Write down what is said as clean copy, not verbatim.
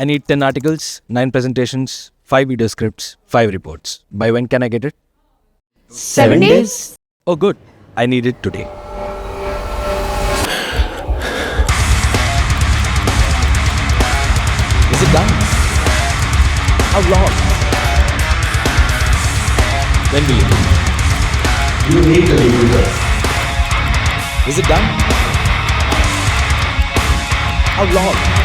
I need 10 articles, 9 presentations, 5 video scripts, 5 reports. By when can I get it? 7 days? Oh, good. I need it today. Is it done? How long? When will it be? You need to leave it. Is it done? How long?